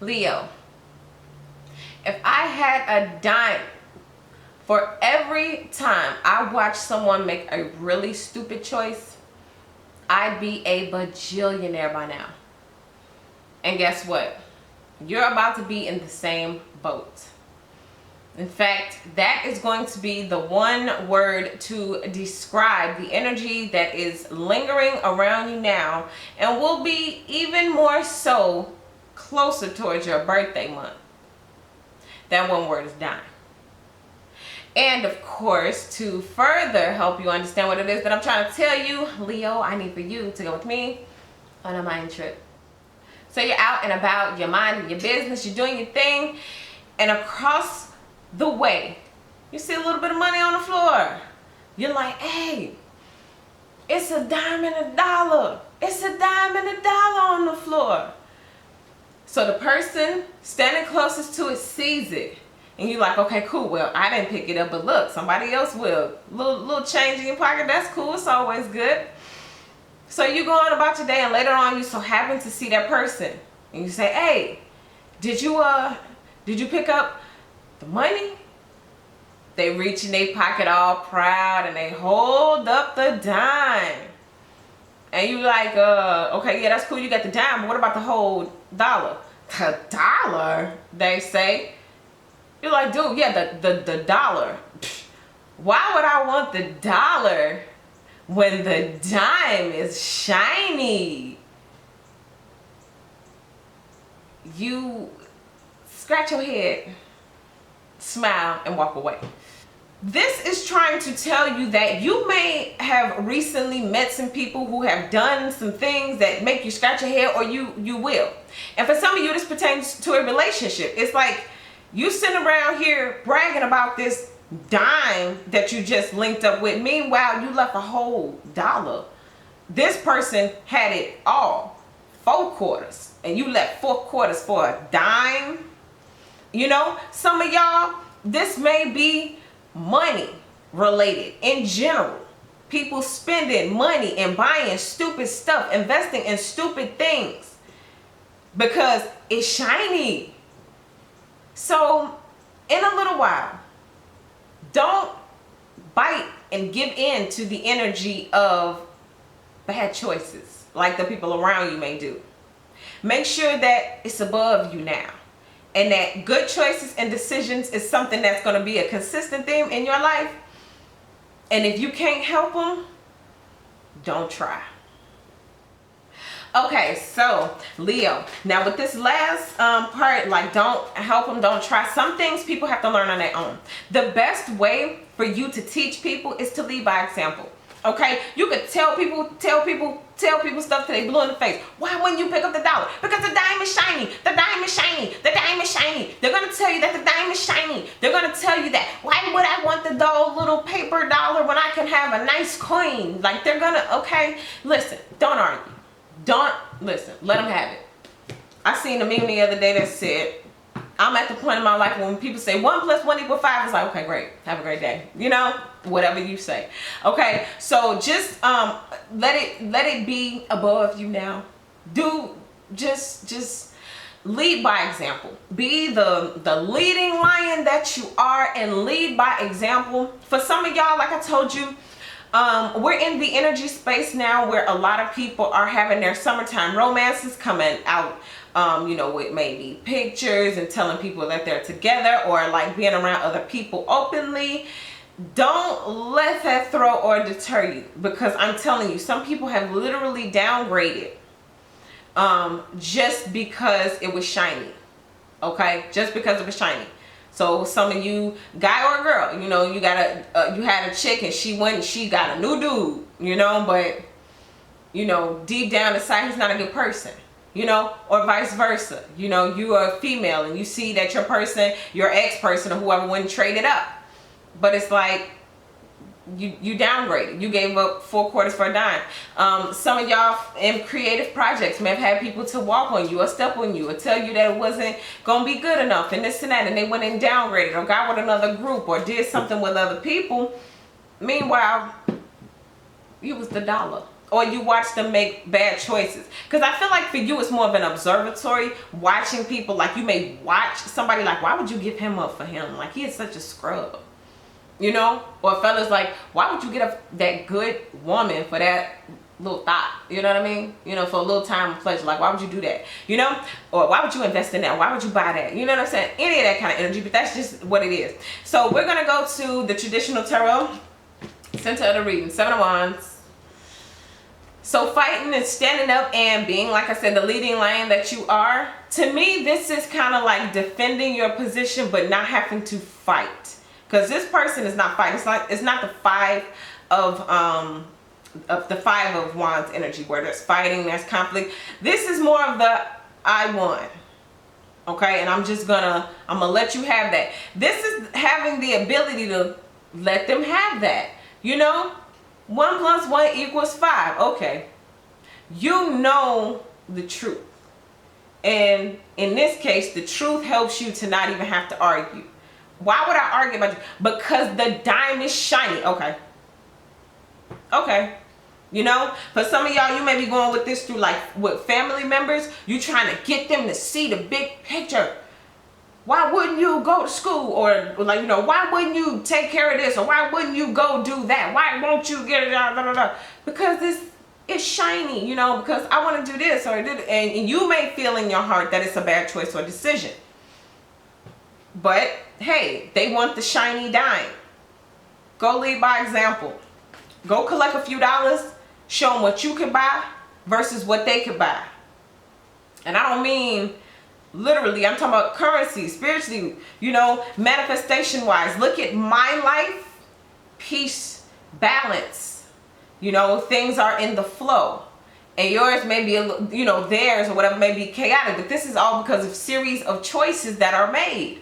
Leo, if I had a dime for every time I watch someone make a really stupid choice, I'd be a bajillionaire by now. And guess what? You're about to be in the same boat. In fact, that is going to be the one word to describe the energy that is lingering around you now and will be even more so closer towards your birthday month. That one word is dime. And of course, to further help you understand what it is that I'm trying to tell you, Leo, I need for you to go with me on a mind trip. So you're out and about, you're minding your business, you're doing your thing, and across the way, you see a little bit of money on the floor. You're like, hey, it's a dime and a dollar. It's a dime and a dollar on the floor. So the person standing closest to it sees it. And you're like, okay, cool. Well, I didn't pick it up, but look, somebody else will. Little change in your pocket, that's cool. It's always good. So you go on about your day, and later on, you so happen to see that person, and you say, hey, did you pick up the money? They reach in their pocket all proud, and they hold up the dime. And you like, okay, yeah, that's cool. You got the dime, but what about the whole dollar? The dollar, they say. You're like, dude, yeah, the dollar. Why would I want the dollar when the dime is shiny? You scratch your head, smile, and walk away. This is trying to tell you that you may have recently met some people who have done some things that make you scratch your head, or you will. And for some of you, this pertains to a relationship. It's like, you sitting around here bragging about this dime that you just linked up with. Meanwhile, you left a whole dollar. This person had it all, 4 quarters, and you left 4 quarters for a dime. You know, some of y'all, this may be money related in general. People spending money and buying stupid stuff, investing in stupid things because it's shiny. So in a little while, don't bite and give in to the energy of bad choices like the people around you may do. Make sure that it's above you now, and that good choices and decisions is something that's going to be a consistent theme in your life. And if you can't help them, don't try. Okay, so Leo, now with this last part, like don't help them, don't try. Some things people have to learn on their own. The best way for you to teach people is to lead by example. Okay, you could tell people stuff till they blue in the face. Why wouldn't you pick up the dollar? Because the dime is shiny. The dime is shiny. The dime is shiny. They're gonna tell you that the dime is shiny. They're gonna tell you that. Why would I want the dull little paper dollar when I can have a nice coin? Like they're gonna. Okay, listen. Don't argue. Don't listen. Let them have it. I seen a meme the other day that said, I'm at the point in my life when people say 1 + 1 = 5, it's like, okay, great. Have a great day. You know, whatever you say. Okay, so just let it be above you now. Just lead by example. Be the leading lion that you are, and lead by example. For some of y'all, like I told you, we're in the energy space now where a lot of people are having their summertime romances coming out, you know, with maybe pictures and telling people that they're together, or like being around other people openly. Don't let that throw or deter you, because I'm telling you, some people have literally downgraded just because it was shiny. Okay, just because it was shiny. So some of you, guy or girl, you know, you had a chick and she went and she got a new dude, you know, but you know, deep down inside he's not a good person, you know, or vice versa. You know, you are a female and you see that your person, your ex-person or whoever went and traded up, but it's like you downgraded. You gave up 4 quarters for a dime. Some of y'all in creative projects may have had people to walk on you or step on you or tell you that it wasn't gonna be good enough and this and that, and they went and downgraded or got with another group or did something with other people. Meanwhile, you was the dollar. or you watch them make bad choices. Because I feel like for you, it's more of an observatory, watching people. Like, you may watch somebody like, why would you give him up for him? Like, he is such a scrub, you know? Or fellas like, why would you get that good woman for that little thought? You know what I mean? You know, for a little time of pleasure. Like, why would you do that? You know? Or why would you invest in that? Why would you buy that? You know what I'm saying? Any of that kind of energy, but that's just what it is. So we're going to go to the traditional tarot. Center of the reading, Seven of Wands. So fighting and standing up and being, like I said, the leading lion that you are. To me, this is kind of like defending your position, but not having to fight. Because this person is not fighting. It's not the five of the Five of Wands energy where there's fighting, there's conflict. This is more of the I won. Okay, and I'm gonna let you have that. This is having the ability to let them have that. You know, 1 + 1 = 5. Okay, you know the truth, and in this case, the truth helps you to not even have to argue. Why would I argue about it? Because the dime is shiny. Okay. You know, for some of y'all, you may be going with this through like with family members. You trying to get them to see the big picture. Why wouldn't you go to school? Or like, you know, why wouldn't you take care of this? Or why wouldn't you go do that? Why won't you get it out? Because this is shiny, you know, because I want to do this or do that. And you may feel in your heart that it's a bad choice or decision. But hey, they want the shiny dime. Go lead by example. Go collect a few dollars. Show them what you can buy versus what they could buy. And I don't mean literally, I'm talking about currency, spiritually, you know, manifestation wise. Look at my life, peace, balance. You know, things are in the flow. And yours may be, you know, theirs or whatever may be chaotic. But this is all because of series of choices that are made.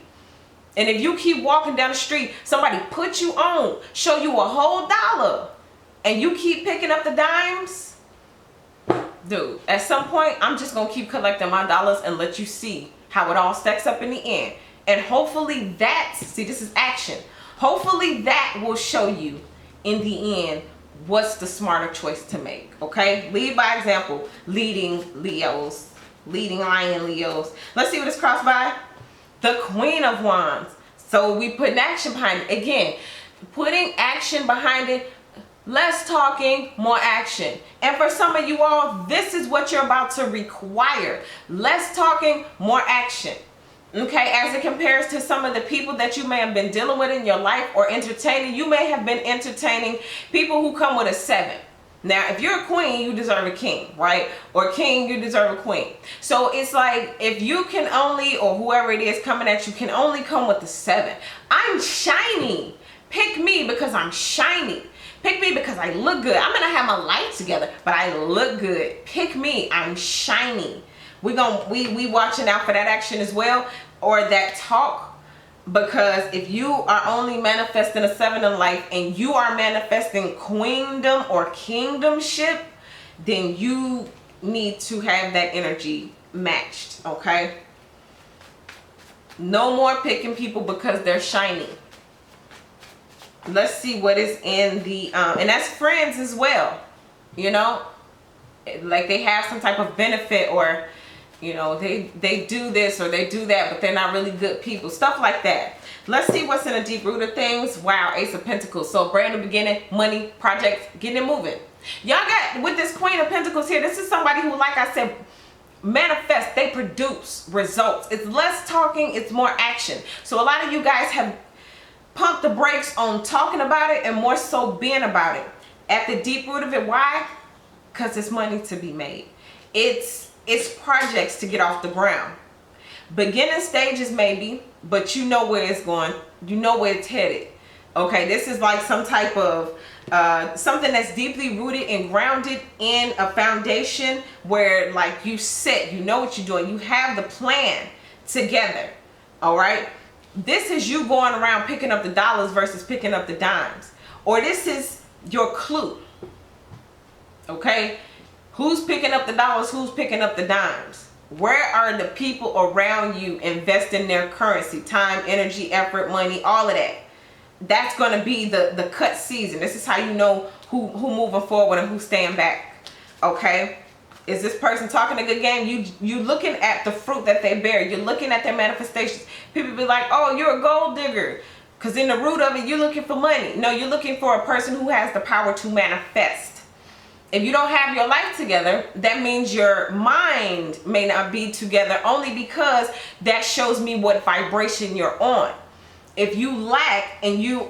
And if you keep walking down the street, somebody put you on, show you a whole dollar, and you keep picking up the dimes, dude, at some point, I'm just going to keep collecting my dollars and let you see how it all stacks up in the end. And hopefully that, see, this is action. Hopefully that will show you in the end what's the smarter choice to make, okay? Lead by example, leading Leos, leading lion Leos. Let's see what it's crossed by. The Queen of Wands. So we put an action behind it. Again, putting action behind it. Less talking, more action. And for some of you all, this is what you're about to require. Less talking, more action. Okay, as it compares to some of the people that you may have been dealing with in your life or entertaining. You may have been entertaining people who come with a 7. Now, if you're a queen, you deserve a king, right? Or king, you deserve a queen. So it's like, if you can only, or whoever it is coming at you, can only come with the 7. I'm shiny. Pick me because I'm shiny. Pick me because I look good. I'm going to have my life together, but I look good. Pick me. I'm shiny. We watching out for that action as well, or that talk. Because if you are only manifesting a 7 in life and you are manifesting queendom or kingdomship, then you need to have that energy matched, okay? No more picking people because they're shiny. Let's see what is in the, and that's friends as well, you know, like they have some type of benefit, or, you know, they do this or they do that, but they're not really good people, stuff like that. Let's see what's in the deep root of things. Wow, Ace of Pentacles. So brand new beginning, money, projects, getting it moving. Y'all got, with this Queen of Pentacles here, this is somebody who, like I said, manifest, they produce results. It's less talking, it's more action. So a lot of you guys have pump the brakes on talking about it and more so being about it. At the deep root of it, why? Because it's money to be made. It's projects to get off the ground. Beginning stages maybe, but you know where it's going. You know where it's headed. Okay, this is like some type of something that's deeply rooted and grounded in a foundation where, like, you sit, you know what you're doing, you have the plan together. All right. This is you going around picking up the dollars versus picking up the dimes. Or this is your clue. Okay? Who's picking up the dollars? Who's picking up the dimes? Where are the people around you investing their currency, time, energy, effort, money, all of that? That's going to be the cut season. This is how you know who moving forward and who's staying back. Okay? Is this person talking a good game? You looking at the fruit that they bear. You're looking at their manifestations. People be like, oh, you're a gold digger. Because in the root of it, you're looking for money. No, you're looking for a person who has the power to manifest. If you don't have your life together, that means your mind may not be together, only because that shows me what vibration you're on. If you lack and you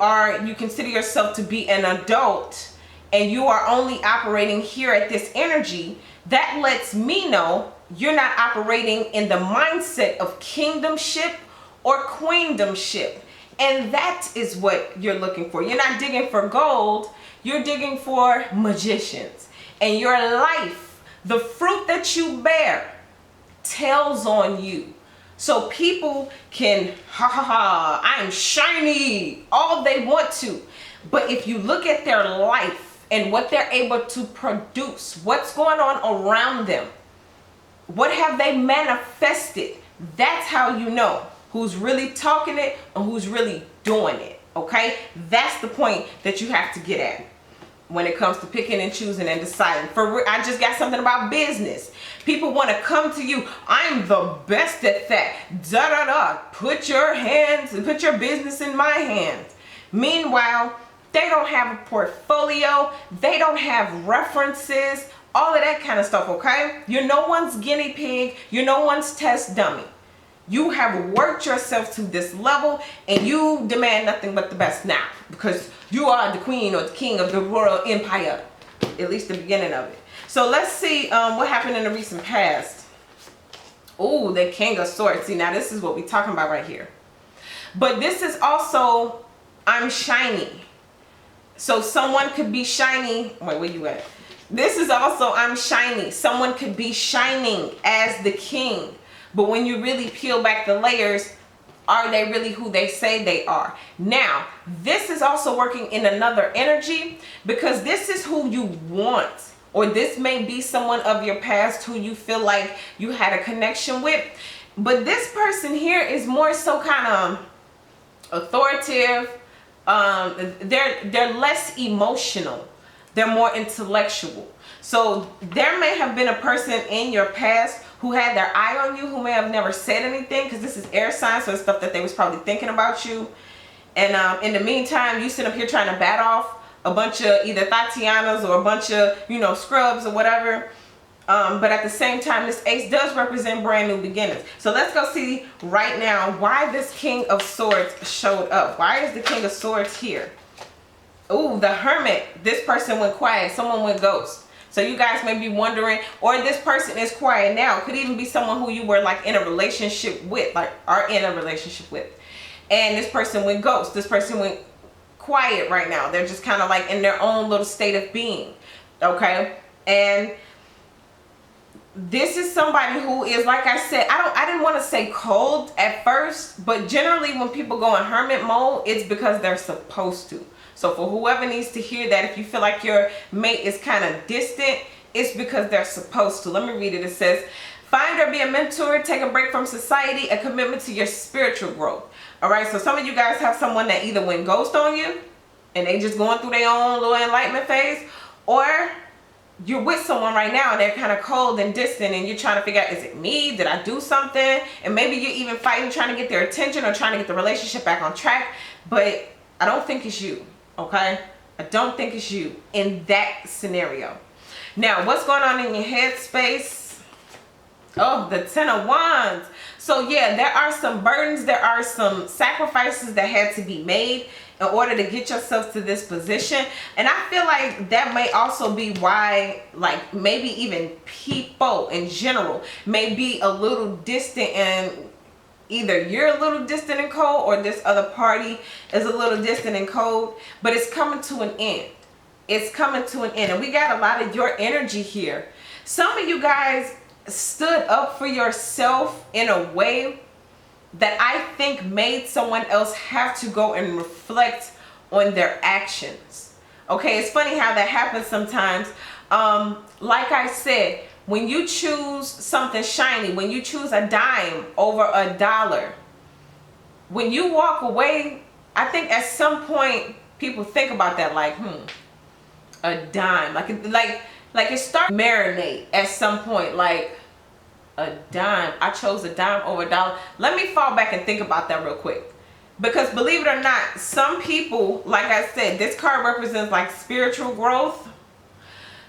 consider yourself to be an adult and you are only operating here at this energy, that lets me know you're not operating in the mindset of kingdomship or queendomship. And that is what you're looking for. You're not digging for gold, you're digging for magicians. And your life, the fruit that you bear, tells on you. So people can, I'm shiny, all they want to. But if you look at their life and what they're able to produce, what's going on around them, what have they manifested, that's how you know who's really talking it and who's really doing it, okay? That's the point that you have to get at when it comes to picking and choosing and deciding. I just got something about business. People want to come to you. I'm the best at that. Da da da. Put your business in my hands. Meanwhile, they don't have a portfolio. They don't have references. All of that kind of stuff, okay? You're no one's guinea pig. You're no one's test dummy. You have worked yourself to this level and you demand nothing but the best now because you are the queen or the king of the royal empire, at least the beginning of it. So let's see what happened in the recent past. Oh, the King of Swords. See, now this is what we're talking about right here. But this is also, I'm shiny. So someone could be shiny. Wait, where you at? This is also, I'm shiny. Someone could be shining as the king. But when you really peel back the layers, are they really who they say they are? Now, this is also working in another energy because this is who you want. Or this may be someone of your past who you feel like you had a connection with. But this person here is more so kind of authoritative. They're less emotional. They're more intellectual. So there may have been a person in your past who had their eye on you, who may have never said anything, because this is air sign, so it's stuff that they was probably thinking about you. And in the meantime, you sit up here trying to bat off a bunch of either Tatianas or a bunch of, scrubs or whatever. But at the same time, this ace does represent brand new beginnings. So let's go see right now why this King of Swords showed up. Why is the King of Swords here? Ooh, the Hermit. This person went quiet. Someone went ghost. So you guys may be wondering, or this person is quiet now. Could even be someone who you were like in a relationship with, like are in a relationship with. And this person went ghost. This person went quiet right now. They're just kind of like in their own little state of being. Okay? And this is somebody who is, like I said, I didn't want to say cold at first, but generally when people go in hermit mode, it's because they're supposed to. So for whoever needs to hear that, if you feel like your mate is kind of distant, it's because they're supposed to. Let me read it. It says, find or be a mentor, take a break from society, a commitment to your spiritual growth. All right, so some of you guys have someone that either went ghost on you and they just going through their own little enlightenment phase, or you're with someone right now and they're kind of cold and distant and you're trying to figure out, is it me? Did I do something? And maybe you're even fighting, trying to get their attention or trying to get the relationship back on track. But I don't think it's you. Okay, I don't think it's you in that scenario. Now, what's going on in your head space? Oh, the Ten of Wands. So yeah, there are some burdens, there are some sacrifices that had to be made in order to get yourself to this position. And I feel like that may also be why, like, maybe even people in general may be a little distant, and either you're a little distant and cold or this other party is a little distant and cold, but it's coming to an end. It's coming to an end. And we got a lot of your energy here. Some of you guys stood up for yourself in a way that I think made someone else have to go and reflect on their actions. Okay, it's funny how that happens sometimes. Like I said, when you choose something shiny, when you choose a dime over a dollar, when you walk away, I think at some point people think about that, like, a dime. Like Like, it starts to marinate at some point. Like, a dime. I chose a dime over a dollar. Let me fall back and think about that real quick. Because believe it or not, some people, like I said, this card represents like spiritual growth.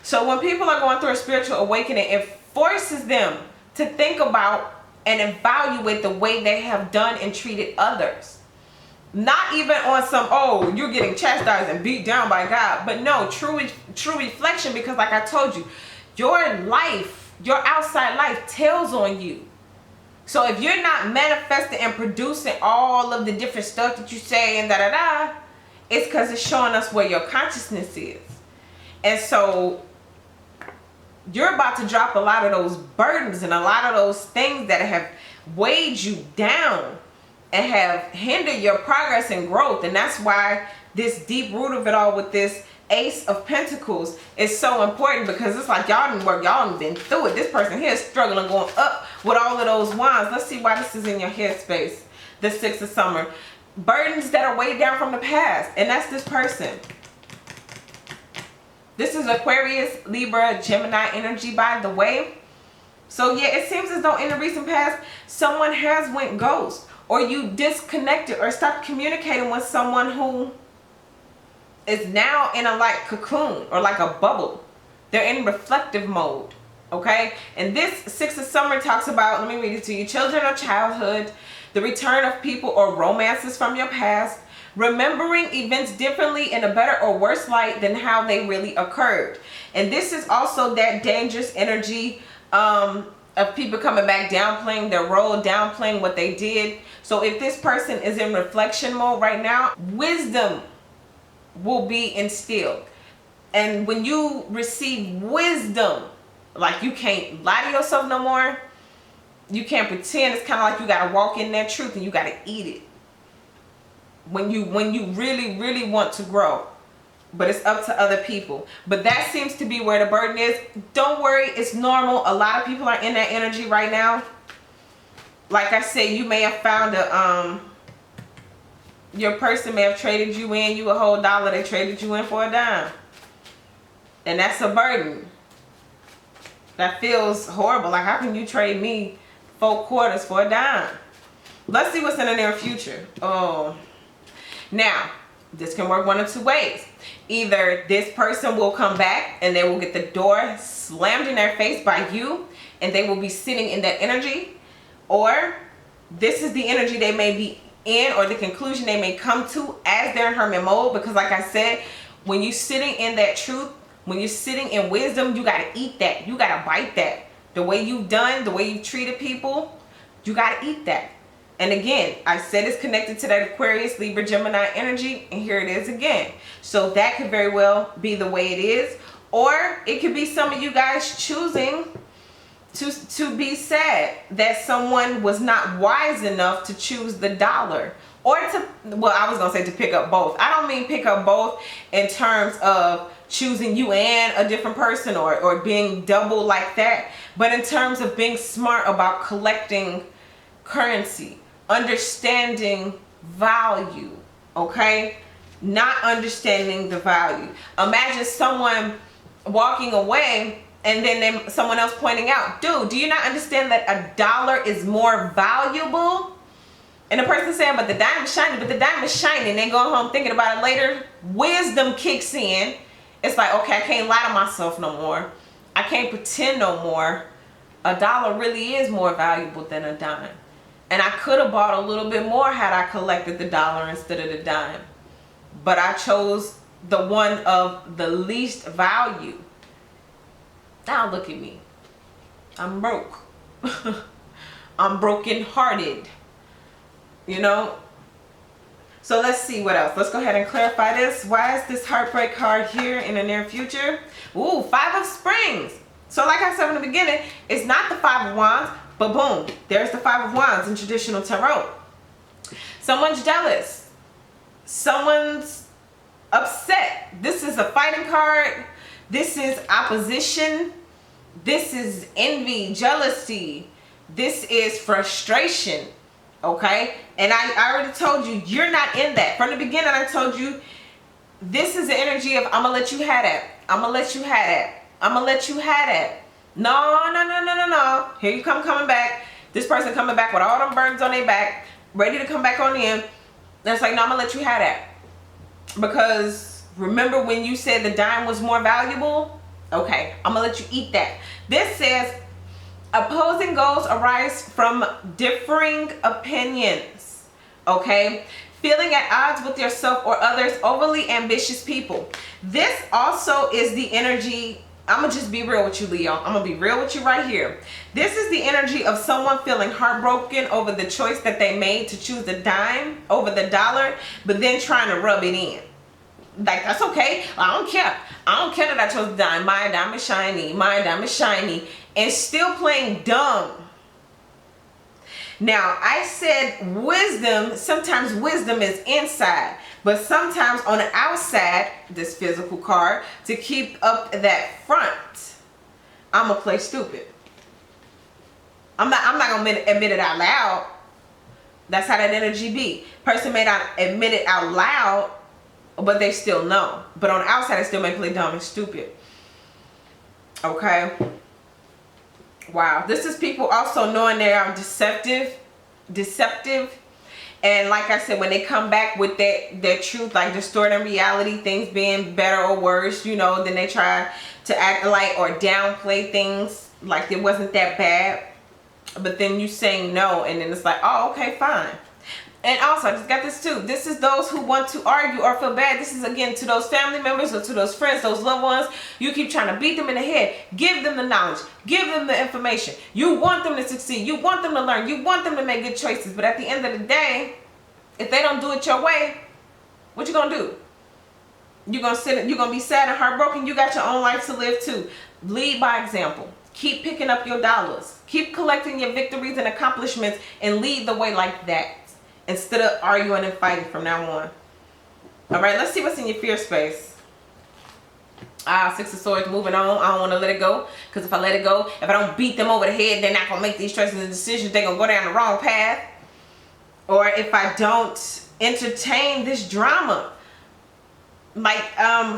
So when people are going through a spiritual awakening, it forces them to think about and evaluate the way they have done and treated others. Not even on some, oh, you're getting chastised and beat down by God. But no, true reflection, because like I told you, your life, your outside life tells on you. So if you're not manifesting and producing all of the different stuff that you say and da-da-da, it's because it's showing us where your consciousness is. And so you're about to drop a lot of those burdens and a lot of those things that have weighed you down and have hindered your progress and growth. And that's why this deep root of it all with this Ace of Pentacles is so important, because it's like y'all didn't work, y'all done been through it. This person here is struggling, going up with all of those wands. Let's see why this is in your headspace. The Six of Summer. Burdens that are weighed down from the past. And that's this person. This is Aquarius, Libra, Gemini energy, by the way. So yeah, it seems as though in the recent past, someone has went ghost, or you disconnected or stopped communicating with someone who is now in a like cocoon or like a bubble. They're in reflective mode. Okay, and this Six of Summer talks about, let me read it to you, children or childhood, the return of people or romances from your past, remembering events differently in a better or worse light than how they really occurred. And this is also that dangerous energy of people coming back, downplaying their role, downplaying what they did. So if this person is in reflection mode right now, wisdom will be instilled. And when you receive wisdom, like, you can't lie to yourself no more. You can't pretend. It's kind of like you got to walk in that truth and you got to eat it. When you really, really want to grow. But it's up to other people. But that seems to be where the burden is. Don't worry, it's normal. A lot of people are in that energy right now. Like I said, you may have found a your person may have traded you in, you a whole dollar, they traded you in for a dime. And that's a burden. That feels horrible. Like, how can you trade me 4 quarters for a dime? Let's see what's in the near future. Oh, now this can work one of two ways. Either this person will come back and they will get the door slammed in their face by you and they will be sitting in that energy, or this is the energy they may be in, or the conclusion they may come to as they're in hermit mode. Because like I said, when you're sitting in that truth, when you're sitting in wisdom, you got to eat that. You got to bite that. The way you've done, the way you've treated people, you got to eat that. And again, I said it's connected to that Aquarius, Libra, Gemini energy. And here it is again. So that could very well be the way it is. Or it could be some of you guys choosing to be sad that someone was not wise enough to choose the dollar. Or to, well, I was going to say to pick up both. I don't mean pick up both in terms of choosing you and a different person, or being double like that. But in terms of being smart about collecting currency, understanding value, okay? Not understanding the value. Imagine someone walking away and then someone else pointing out, dude, do you not understand that a dollar is more valuable? And the person saying, but the diamond is shiny, but the diamond is shiny. And they go home thinking about it later. Wisdom kicks in. It's like, okay, I can't lie to myself no more. I can't pretend no more. A dollar really is more valuable than a dime. And I could have bought a little bit more had I collected the dollar instead of the dime. But I chose the one of the least value. Now look at me. I'm broke. I'm broken-hearted. You know? So let's see what else. Let's go ahead and clarify this. Why is this heartbreak card here in the near future? Ooh, 5 of Springs. So like I said in the beginning, it's not the 5 of Wands, but boom, there's the 5 of Wands in traditional tarot. Someone's jealous. Someone's upset. This is a fighting card. This is opposition. This is envy, jealousy. This is frustration. Okay? And I already told you, you're not in that. From the beginning, I told you, this is the energy of, I'm going to let you have that. I'm going to let you have that. I'm gonna let you have that. No, no, no, no, no, no. Here you coming back. This person coming back with all them burdens on their back, ready to come back on in. That's like, no, I'm gonna let you have that. Because remember when you said the dime was more valuable? Okay, I'm gonna let you eat that. This says, opposing goals arise from differing opinions. Okay? Feeling at odds with yourself or others, overly ambitious people. This also is the energy, I'm gonna just be real with you, Leo. I'm gonna be real with you right here. This is the energy of someone feeling heartbroken over the choice that they made to choose the dime over the dollar, but then trying to rub it in. Like, that's okay. I don't care. I don't care that I chose the dime. My dime is shiny. My dime is shiny. And still playing dumb. Now, I said wisdom, sometimes wisdom is inside, but sometimes on the outside, this physical card, to keep up that front, I'm gonna play stupid. I'm not gonna admit it out loud. That's how that energy be. Person may not admit it out loud, but they still know. But on the outside, they still may play dumb and stupid. Okay. Wow. This is people also knowing they are deceptive. And like I said, when they come back with their truth, like distorting reality, things being better or worse, you know, then they try to act like or downplay things like it wasn't that bad. But then you saying no, and then it's like, oh, okay, fine. And also, I just got this too. This is those who want to argue or feel bad. This is, again, to those family members or to those friends, those loved ones. You keep trying to beat them in the head. Give them the knowledge. Give them the information. You want them to succeed. You want them to learn. You want them to make good choices. But at the end of the day, if they don't do it your way, what you gonna do? You're gonna be sad and heartbroken. You got your own life to live too. Lead by example. Keep picking up your dollars. Keep collecting your victories and accomplishments and lead the way like that, instead of arguing and fighting from now on. All right, let's see what's in your fear space. Six of Swords, moving on. I don't want to let it go, because if I let it go, if I don't beat them over the head, they're not going to make these choices and decisions. They're going to go down the wrong path. Or if I don't entertain this drama. Like,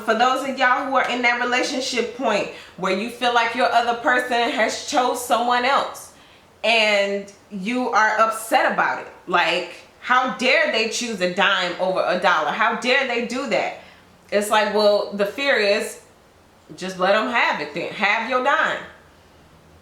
for those of y'all who are in that relationship point where you feel like your other person has chose someone else and you are upset about it. Like, how dare they choose a dime over a dollar? How dare they do that? It's like, well, the fear is, just let them have it then. Have your dime.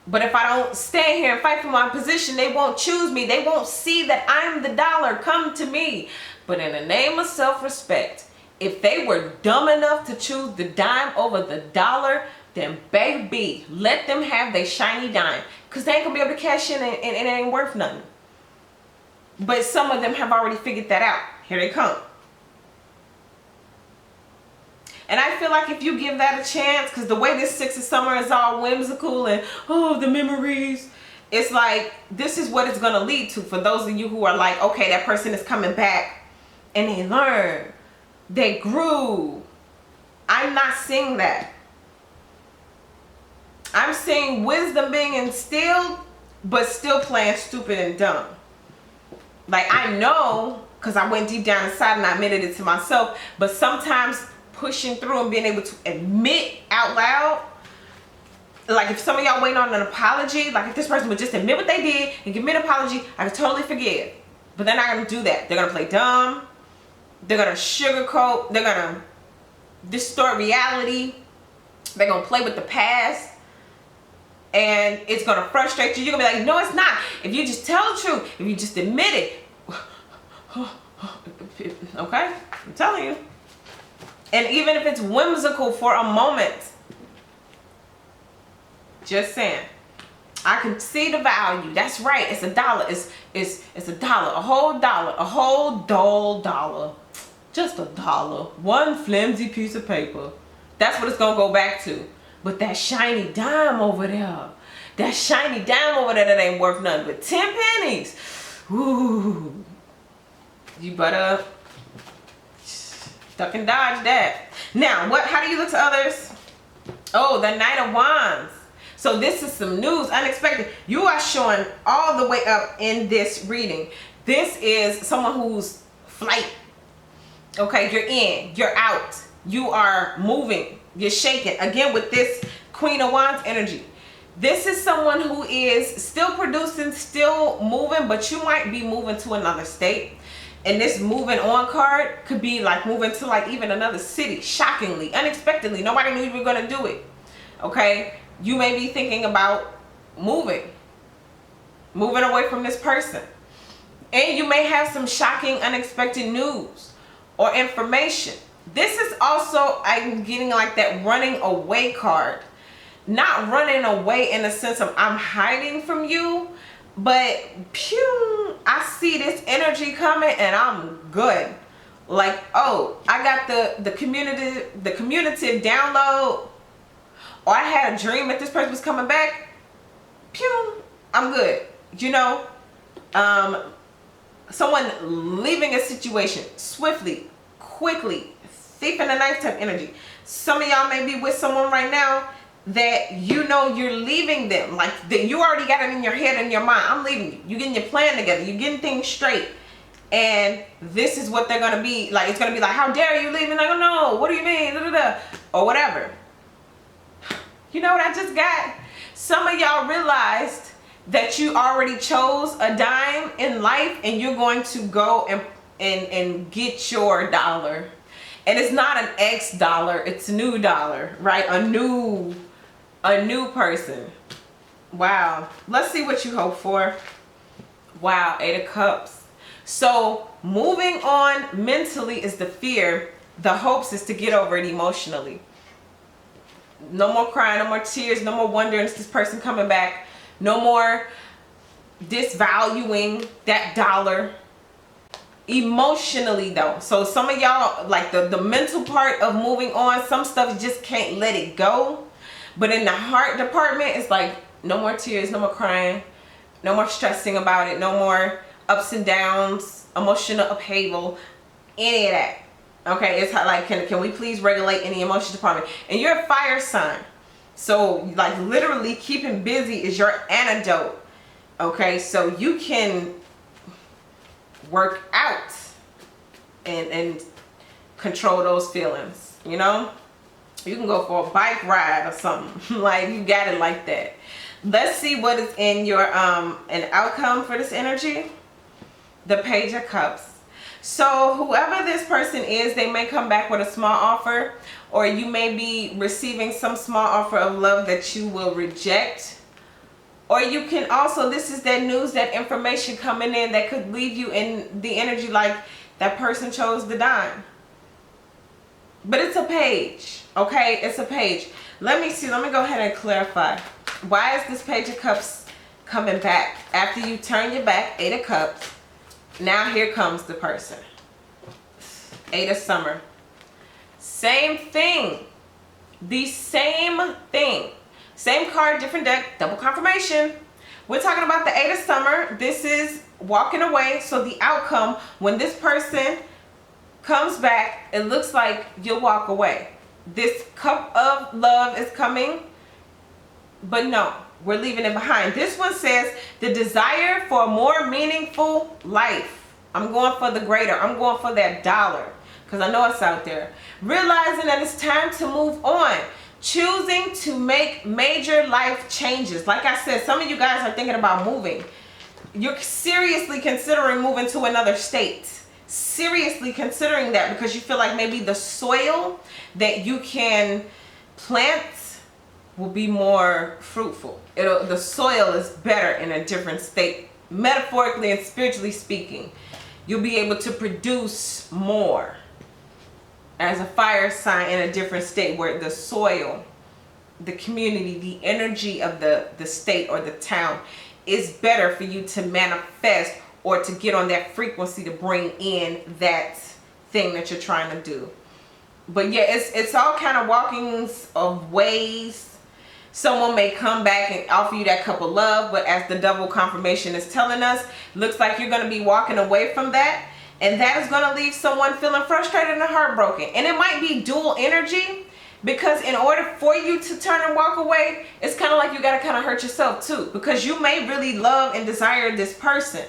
But if I don't stand here and fight for my position, they won't choose me. They won't see that I'm the dollar. Come to me. But in the name of self-respect, if they were dumb enough to choose the dime over the dollar, then baby, let them have their shiny dime. Because they ain't going to be able to cash in and it ain't worth nothing. But some of them have already figured that out. Here they come. And I feel like if you give that a chance, because the way this Six of Summer is all whimsical and, oh, the memories, it's like, this is what it's going to lead to for those of you who are like, okay, that person is coming back and they learned. They grew. I'm not seeing that. I'm seeing wisdom being instilled, but still playing stupid and dumb. Like, I know, because I went deep down inside and I admitted it to myself, but sometimes pushing through and being able to admit out loud, like if some of y'all waiting on an apology, like if this person would just admit what they did and give me an apology, I could totally forgive. But they're not going to do that. They're going to play dumb. They're going to sugarcoat. They're going to distort reality. They're going to play with the past. And it's going to frustrate you. You're going to be like, no, it's not. If you just tell the truth, if you just admit it. Okay? I'm telling you. And even if it's whimsical for a moment. Just saying. I can see the value. That's right. It's $1. It's a dollar. A whole dollar. A whole dull dollar. Just $1. One flimsy piece of paper. That's what it's going to go back to. But that shiny dime over there. That shiny dime over there that ain't worth nothing but 10 pennies. Ooh. You better duck and dodge that. Now, how do you look to others? Oh, the Knight of Wands. So this is some news, unexpected. You are showing all the way up in this reading. This is someone who's flight. Okay, you're in, you're out. You are moving, you're shaking. Again, with this Queen of Wands energy. This is someone who is still producing, still moving, but you might be moving to another state. And this moving on card could be like moving to like even another city, shockingly, unexpectedly. Nobody knew you were going to do it. Okay? You may be thinking about moving away from this person. And you may have some shocking, unexpected news or information. This is also, I'm getting like that running away card. Not running away in the sense of I'm hiding from you, but pew, I see this energy coming and I'm good. Like, oh, I got the communicative download, or I had a dream that this person was coming back. Pew, I'm good. You know, someone leaving a situation swiftly, quickly, thief in the night type energy. Some of y'all may be with someone right now that you know you're leaving them, like that you already got it in your head and your mind. I'm leaving you. You're getting your plan together. You're getting things straight. And this is what they're going to be like. It's going to be like, how dare you leave? And I don't know. What do you mean? Da, da, da. Or whatever. You know what I just got? Some of y'all realized that you already chose a dime in life and you're going to go and get your dollar. And it's not an ex dollar. It's a new dollar, right? A new person. Wow. Let's see what you hope for. Wow. 8 of Cups. So moving on mentally is the fear. The hopes is to get over it emotionally. No more crying, no more tears, no more wondering, is this person coming back? No more disvaluing that dollar. Emotionally though. So some of y'all, like the mental part of moving on, some stuff you just can't let it go. But in the heart department, it's like no more tears, no more crying, no more stressing about it, no more ups and downs, emotional upheaval, any of that. Okay, it's like, can we please regulate any emotion department? And you're a fire sign. So like literally keeping busy is your antidote. Okay, so you can work out and control those feelings, you know? You can go for a bike ride or something. Like you got it like that. Let's see what is in your an outcome for this energy. The Page of Cups. So whoever this person is, they may come back with a small offer, or you may be receiving some small offer of love that you will reject. Or you can also, this is that news, that information coming in that could leave you in the energy like that person chose the dime. But it's a page, okay? It's a page. Let me see. Let me go ahead and clarify. Why is this Page of Cups coming back? After you turn your back, 8 of Cups. Now here comes the person. 8 of Summer. Same thing. The same thing. Same card, different deck, double confirmation. We're talking about the 8 of Summer. This is walking away. So the outcome, when this person comes back, it looks like you'll walk away. This cup of love is coming, but no, we're leaving it behind. This one says the desire for a more meaningful life. I'm going for the greater. I'm going for that dollar because I know it's out there. Realizing that it's time to move on. Choosing to make major life changes. Like I said, some of you guys are thinking about moving. You're seriously considering moving to another state. Seriously considering that because you feel like maybe the soil that you can plant will be more fruitful. The soil is better in a different state, metaphorically and spiritually speaking. You'll be able to produce more as a fire sign in a different state where the soil, the community, the energy of the state or the town is better for you to manifest or to get on that frequency to bring in that thing that you're trying to do. But yeah, it's all kind of walkings of ways. Someone may come back and offer you that cup of love, but as the double confirmation is telling us, looks like you're going to be walking away from that. And that is going to leave someone feeling frustrated and heartbroken. And it might be dual energy because in order for you to turn and walk away, it's kind of like you got to kind of hurt yourself too. Because you may really love and desire this person.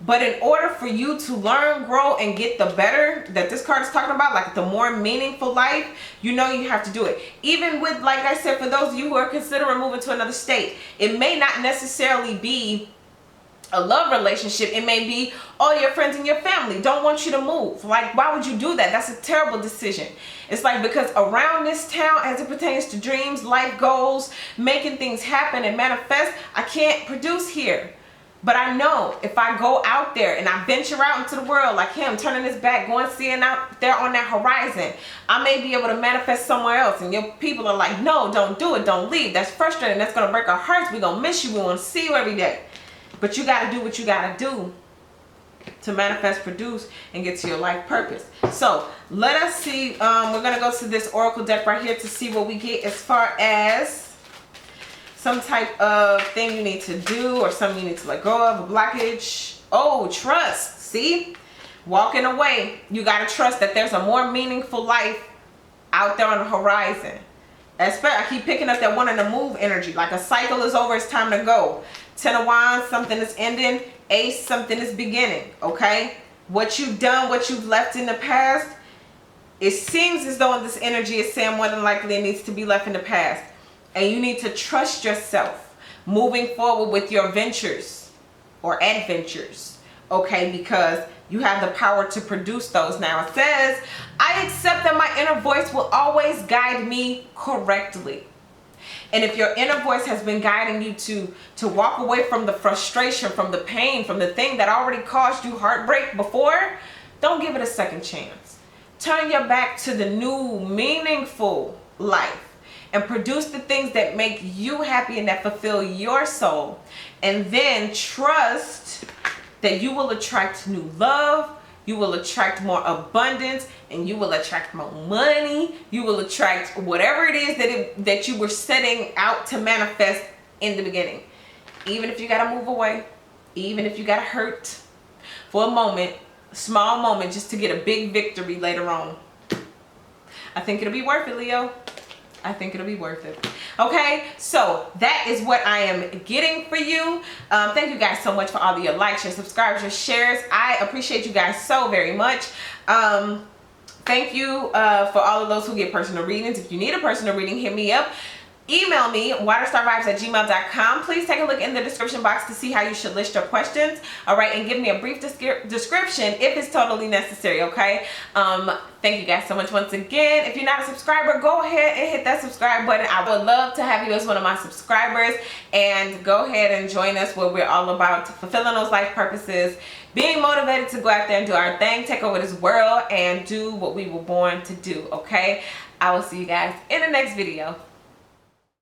But in order for you to learn, grow, and get the better that this card is talking about, like the more meaningful life, you know you have to do it. Even with, like I said, for those of you who are considering moving to another state, it may not necessarily be a love relationship. It may be all your friends and your family don't want you to move. Like, why would you do that? That's a terrible decision. It's like, because around this town, as it pertains to dreams, life goals, making things happen and manifest, I can't produce here. But I know if I go out there and I venture out into the world like him, turning his back, going seeing out there on that horizon, I may be able to manifest somewhere else. And your people are like, no, don't do it, don't leave. That's frustrating. That's going to break our hearts. We're going to miss you. We want to see you every day. But you got to do what you got to do to manifest, produce, and get to your life purpose. So let us see. We're going to go to this oracle deck right here to see what we get as far as some type of thing you need to do or something you need to let go of, a blockage. Oh, trust. See? Walking away. You got to trust that there's a more meaningful life out there on the horizon. I keep picking up that one in the move energy. Like a cycle is over, it's time to go. 10 of Wands, something is ending. Ace, something is beginning. Okay? What you've done, what you've left in the past, it seems as though this energy is saying more than likely it needs to be left in the past. And you need to trust yourself moving forward with your ventures or adventures, okay? Because you have the power to produce those now. It says, I accept that my inner voice will always guide me correctly. And if your inner voice has been guiding you to walk away from the frustration, from the pain, from the thing that already caused you heartbreak before, don't give it a second chance. Turn your back to the new, meaningful life. And produce the things that make you happy and that fulfill your soul. And then trust that you will attract new love. You will attract more abundance. And you will attract more money. You will attract whatever it is that you were setting out to manifest in the beginning. Even if you got to move away. Even if you got to hurt for a moment. A small moment just to get a big victory later on. I think it'll be worth it, Leo. I think it'll be worth it. Okay, so that is what I am getting for you. Thank you guys so much for all of your likes, your subscribes, your shares. I appreciate you guys so very much. Thank you for all of those who get personal readings. If you need a personal reading, hit me up. Email me, waterstarvibes@gmail.com. Please take a look in the description box to see how you should list your questions. All right, and give me a brief description if it's totally necessary, okay? Thank you guys so much once again. If you're not a subscriber, go ahead and hit that subscribe button. I would love to have you as one of my subscribers. And go ahead and join us where we're all about fulfilling those life purposes, being motivated to go out there and do our thing, take over this world, and do what we were born to do, okay? I will see you guys in the next video.